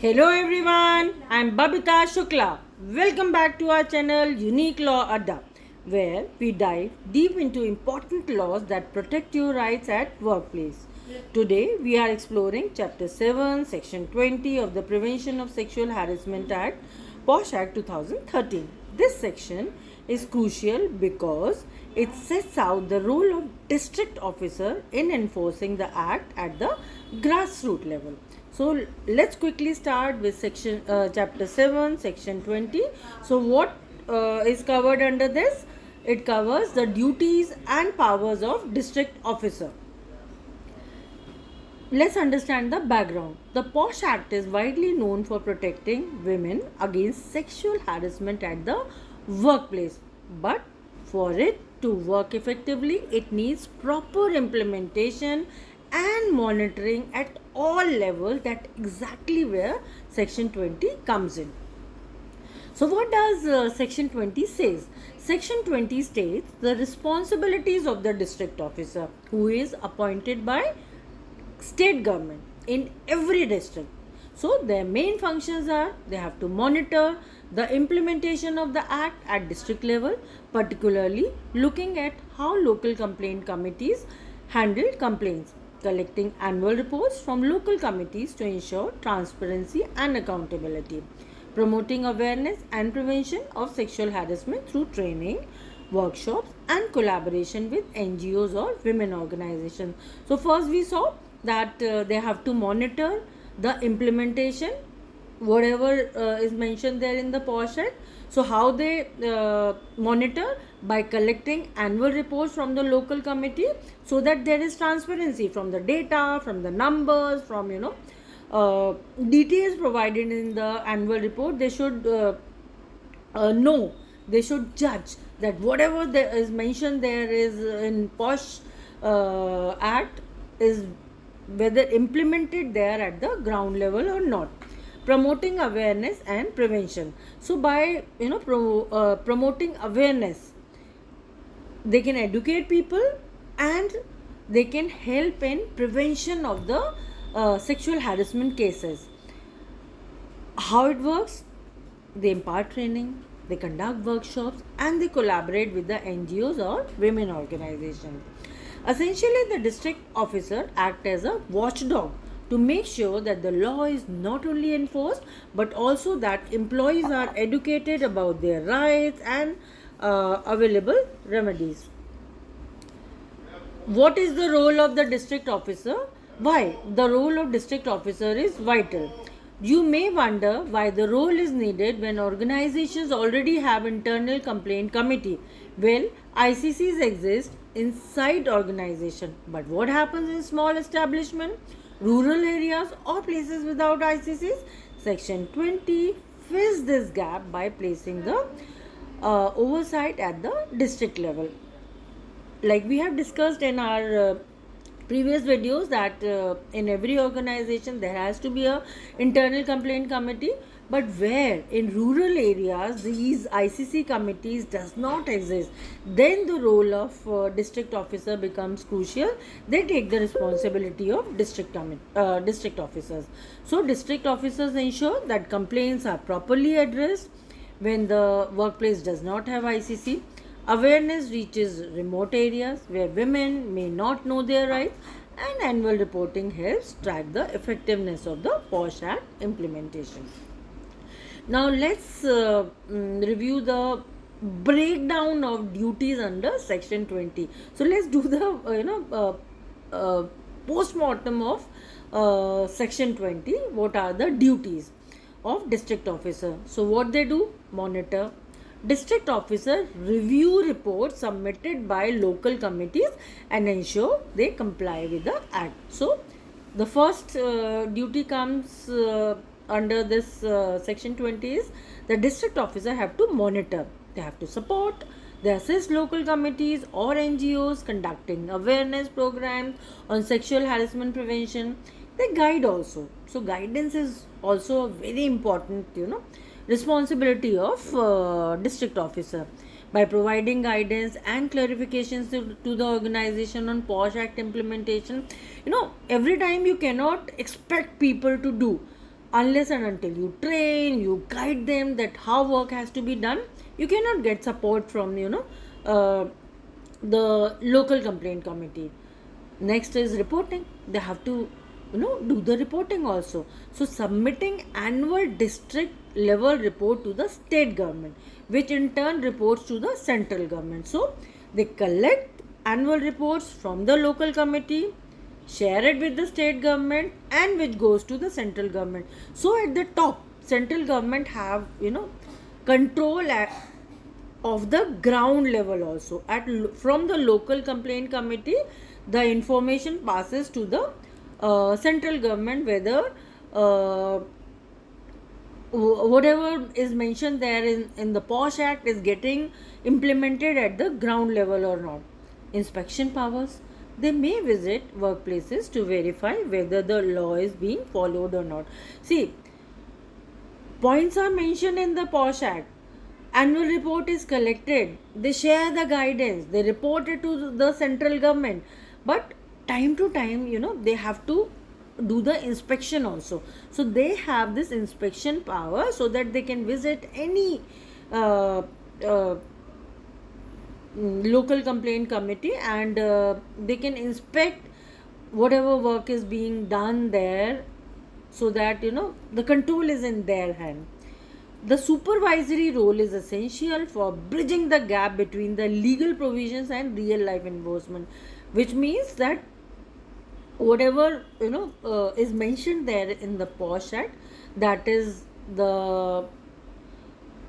Hello everyone, I'm Babita Shukla. Welcome back to our channel Unique Law Adda, where we dive deep into important laws that protect your rights at workplace. Today we are exploring Chapter 7, Section 20 of the Prevention of Sexual Harassment Act, POSH Act 2013. This section is crucial because it sets out the role of district officer in enforcing the act at the grassroots level. So let's quickly start with section chapter 7 section 20. So what is covered under this? It covers the duties and powers of district officer. Let's understand the background. The POSH Act is widely known for protecting women against sexual harassment at the workplace. But for it to work effectively, it needs proper implementation and monitoring at all levels. That exactly where Section 20 comes in. So what does Section 20 says? Section 20 states the responsibilities of the district officer who is appointed by state government in every district. So their main functions are they have to monitor the implementation of the act at district level, particularly looking at how local complaint committees handle complaints, collecting annual reports from local committees to ensure transparency and accountability, promoting awareness and prevention of sexual harassment through training, workshops, and collaboration with NGOs or women organizations. So, first we saw that they have to monitor the implementation, whatever is mentioned there in the POSH Act. So, how they monitor by collecting annual reports from the local committee so that there is transparency from the data, from the numbers, from details provided in the annual report. They should know, they should judge that whatever there is mentioned there is in POSH Act is whether implemented there at the ground level or not. Promoting awareness and prevention. So by promoting awareness, they can educate people and they can help in prevention of the sexual harassment cases. How it works? They impart training, they conduct workshops, and they collaborate with the NGOs or women organizations. Essentially, the district officer acts as a watchdog to make sure that the law is not only enforced but also that employees are educated about their rights and available remedies. What is the role of the district officer? Why the role of district officer is vital. You may wonder why the role is needed when organizations already have internal complaint committee. Well, ICCs exist inside organization, but what happens in small establishment, rural areas or places without ICCs? Section 20 fills this gap by placing the oversight at the district level. Like we have discussed in our previous videos that in every organization there has to be a internal complaint committee, but where in rural areas these ICC committees does not exist, then the role of district officer becomes crucial. They take the responsibility of district officers. So district officers ensure that complaints are properly addressed when the workplace does not have ICC. Awareness reaches remote areas where women may not know their rights, and annual reporting helps track the effectiveness of the POSH Act implementation. Now, let's review the breakdown of duties under Section 20. So, let's do the post-mortem of Section 20. What are the duties of district officer? So, what they do? Monitor. District officer review reports submitted by local committees and ensure they comply with the act. So the first duty comes under this section 20 is the district officer have to monitor, they have to support, they assist local committees or NGOs conducting awareness programs on sexual harassment prevention. They guide also. So guidance is also a very important responsibility of district officer by providing guidance and clarifications to the organization on POSH Act implementation. Every time you cannot expect people to do unless and until you train, you guide them that how work has to be done, you cannot get support from the local complaint committee. Next is reporting. They have to do the reporting also. So submitting annual district level report to the state government, which in turn reports to the central government. So they collect annual reports from the local committee, share it with the state government, and which goes to the central government. So at the top, central government have control of the ground level also. From the local complaint committee, the information passes to the central government, whether whatever is mentioned there in the POSH Act is getting implemented at the ground level or not. Inspection powers. They may visit workplaces to verify whether the law is being followed or not. See, points are mentioned in the POSH Act. Annual report is collected. They share the guidance. They report it to the central government. But time to time, they have to do the inspection also. So they have this inspection power so that they can visit any local complaint committee, and they can inspect whatever work is being done there, so that the control is in their hand. The supervisory role is essential for bridging the gap between the legal provisions and real life enforcement, which means that whatever is mentioned there in the POSH Act, that is the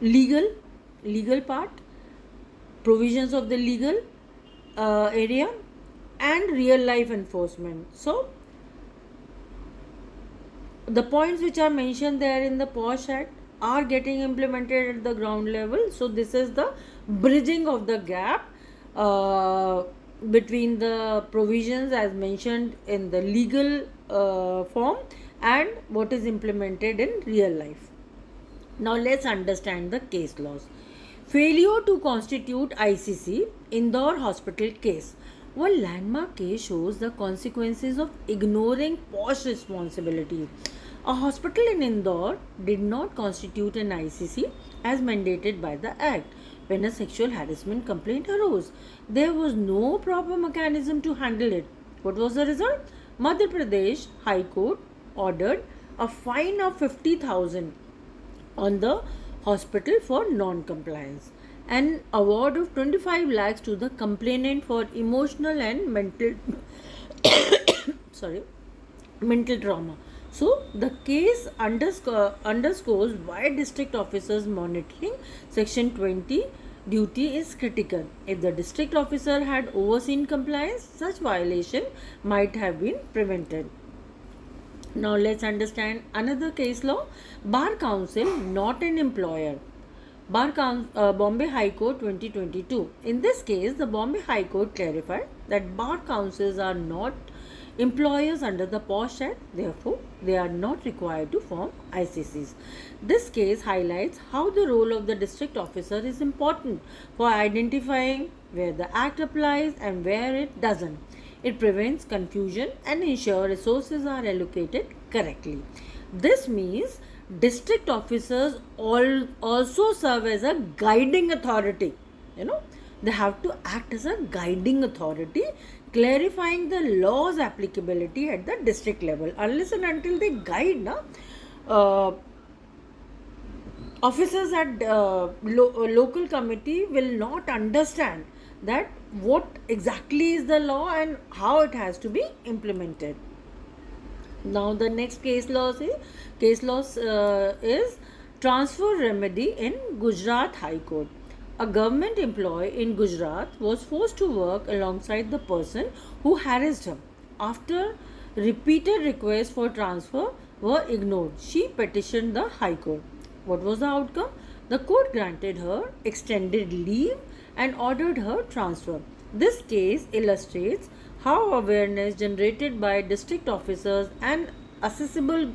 legal part, provisions of the legal area, and real life enforcement. So the points which are mentioned there in the POSH Act are getting implemented at the ground level. So this is the bridging of the gap between the provisions as mentioned in the legal form and what is implemented in real life. Now let's understand the case laws. Failure to constitute ICC Indore hospital case. One landmark case shows the consequences of ignoring POSH responsibility. A hospital in Indore did not constitute an ICC as mandated by the Act. When a sexual harassment complaint arose, there was no proper mechanism to handle it. What was the result? Madhya Pradesh High Court ordered a fine of 50,000 on the hospital for non-compliance, an award of 25 lakhs to the complainant for emotional and mental mental trauma. So the case underscores why district officers monitoring section 20 duty is critical. If the district officer had overseen compliance, such violation might have been prevented. Now let's understand another case law. Bar Council, not an employer. Bombay High Court 2022. In this case, the Bombay High Court clarified that bar councils are not employers under the POSH Act, therefore they are not required to form ICCs. This case highlights how the role of the district officer is important for identifying where the Act applies and where it doesn't. It prevents confusion and ensures resources are allocated correctly. This means district officers also serve as a guiding authority. They have to act as a guiding authority, clarifying the law's applicability at the district level. Unless and until they guide, officers at local committee will not understand that what exactly is the law and how it has to be implemented. Now the next case law is transfer remedy in Gujarat High Court. A government employee in Gujarat was forced to work alongside the person who harassed him. After repeated requests for transfer were ignored, she petitioned the High Court. What was the outcome? The court granted her extended leave and ordered her transfer. This case illustrates how awareness generated by district officers and accessible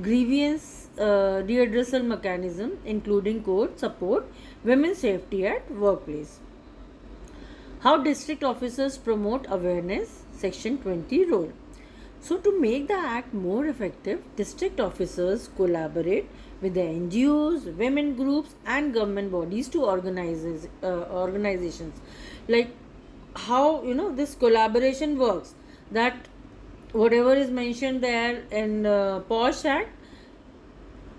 grievance redressal mechanism, including court support women's safety at workplace. How district officers promote awareness, section 20 role. So, to make the act more effective, district officers collaborate with the NGOs, women groups, and government bodies to organizations. Like how this collaboration works. That whatever is mentioned there in POSH Act,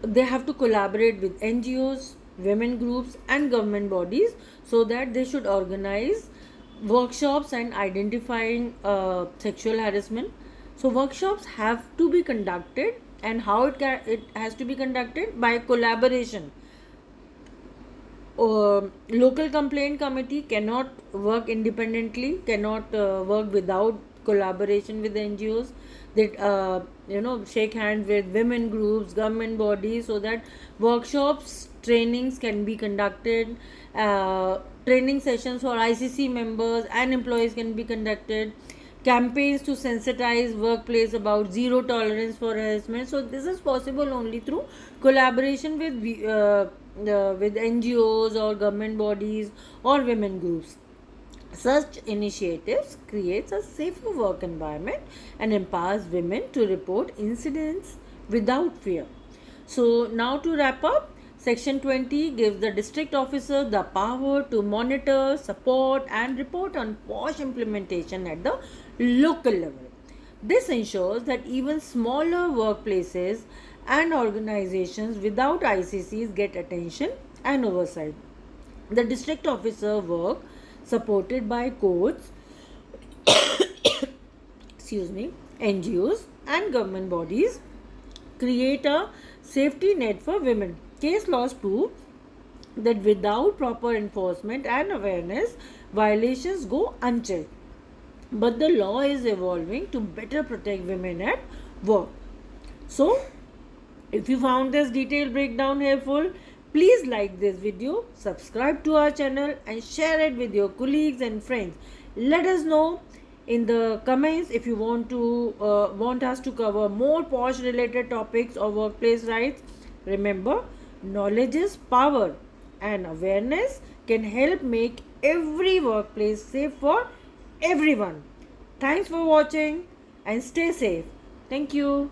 they have to collaborate with NGOs, women groups, and government bodies so that they should organize workshops and identifying sexual harassment. So workshops have to be conducted, and how it has to be conducted by collaboration. Local complaint committee cannot work independently, cannot work without collaboration with NGOs. That shake hands with women groups, government bodies, so that workshops, trainings can be conducted. Training sessions for ICC members and employees can be conducted. Campaigns to sensitize workplace about zero tolerance for harassment. So this is possible only through collaboration with NGOs or government bodies or women groups. Such initiatives creates a safer work environment and empowers women to report incidents without fear. So now to wrap up, Section 20 gives the district officer the power to monitor, support and report on POSH implementation at the local level. This ensures that even smaller workplaces and organizations without ICCs get attention and oversight. The district officer work, supported by courts, NGOs and government bodies, create a safety net for women. Case laws prove that without proper enforcement and awareness, violations go unchecked. But the law is evolving to better protect women at work. So, if you found this detailed breakdown helpful, please like this video, subscribe to our channel and share it with your colleagues and friends. Let us know in the comments if you want us to cover more POSH related topics or workplace rights. Remember, knowledge is power and awareness can help make every workplace safe for everyone. Thanks for watching and stay safe. Thank you.